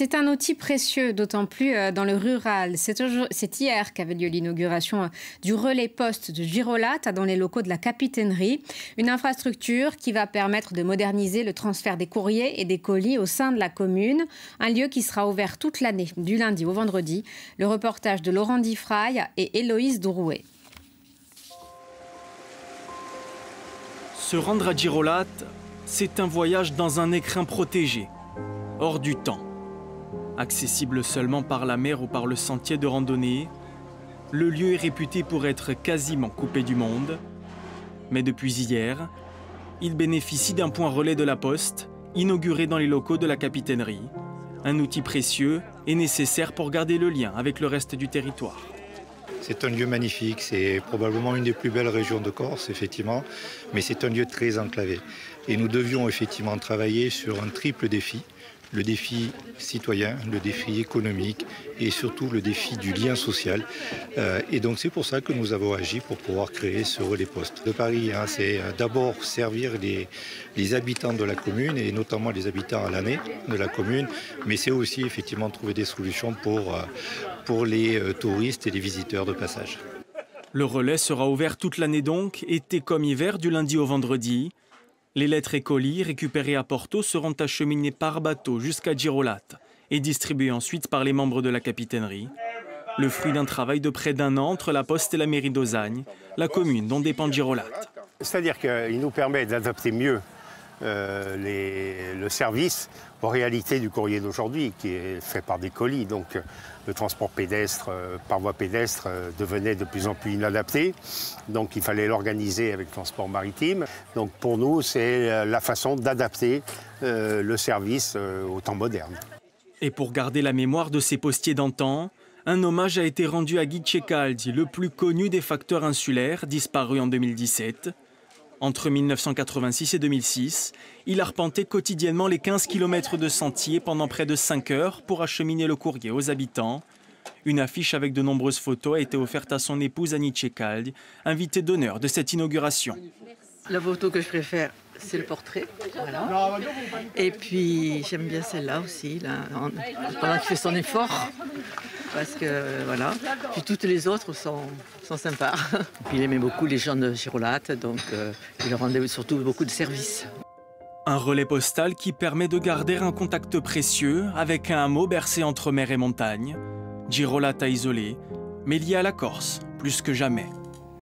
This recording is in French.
C'est un outil précieux, d'autant plus dans le rural. C'est hier qu'avait lieu l'inauguration du relais poste de Girolata dans les locaux de la capitainerie. Une infrastructure qui va permettre de moderniser le transfert des courriers et des colis au sein de la commune. Un lieu qui sera ouvert toute l'année, du lundi au vendredi. Le reportage de Laurent Diffraille et Héloïse Drouet. Se rendre à Girolata, c'est un voyage dans un écrin protégé, hors du temps. Accessible seulement par la mer ou par le sentier de randonnée, le lieu est réputé pour être quasiment coupé du monde. Mais depuis hier, il bénéficie d'un point relais de la Poste, inauguré dans les locaux de la capitainerie. Un outil précieux et nécessaire pour garder le lien avec le reste du territoire. C'est un lieu magnifique, c'est probablement une des plus belles régions de Corse, effectivement, mais c'est un lieu très enclavé. Et nous devions effectivement travailler sur un triple défi. Le défi citoyen, le défi économique et surtout le défi du lien social. Et donc c'est pour ça que nous avons agi pour pouvoir créer ce relais poste de Paris. C'est d'abord servir les habitants de la commune et notamment les habitants à l'année de la commune, mais c'est aussi effectivement trouver des solutions pour les touristes et les visiteurs de passage. Le relais sera ouvert toute l'année donc, été comme hiver, du lundi au vendredi. Les lettres et colis récupérés à Porto seront acheminés par bateau jusqu'à Girolata et distribués ensuite par les membres de la capitainerie. Le fruit d'un travail de près d'un an entre la Poste et la mairie d'Osagne, la commune dont dépend Girolata. C'est-à-dire qu'il nous permet d'adapter mieux le service aux réalités du courrier d'aujourd'hui, qui est fait par des colis. Donc le transport pédestre, par voie pédestre, devenait de plus en plus inadapté. Donc il fallait l'organiser avec le transport maritime. Donc pour nous, c'est la façon d'adapter le service au temps moderne. Et pour garder la mémoire de ces postiers d'antan, un hommage a été rendu à Guy Ceccaldi, le plus connu des facteurs insulaires, disparu en 2017. Entre 1986 et 2006, il arpentait quotidiennement les 15 km de sentier pendant près de 5 heures pour acheminer le courrier aux habitants. Une affiche avec de nombreuses photos a été offerte à son épouse Annie Ceccaldi, invitée d'honneur de cette inauguration. La photo que je préfère, c'est le portrait. Voilà. Et puis j'aime bien celle-là aussi, là, pendant qu'il fait son effort. Parce que voilà, puis toutes les autres sont sympas. Puis il aimait beaucoup les gens de Girolata, donc il leur rendait surtout beaucoup de services. Un relais postal qui permet de garder un contact précieux avec un hameau bercé entre mer et montagne. Girolata isolé, mais lié à la Corse, plus que jamais.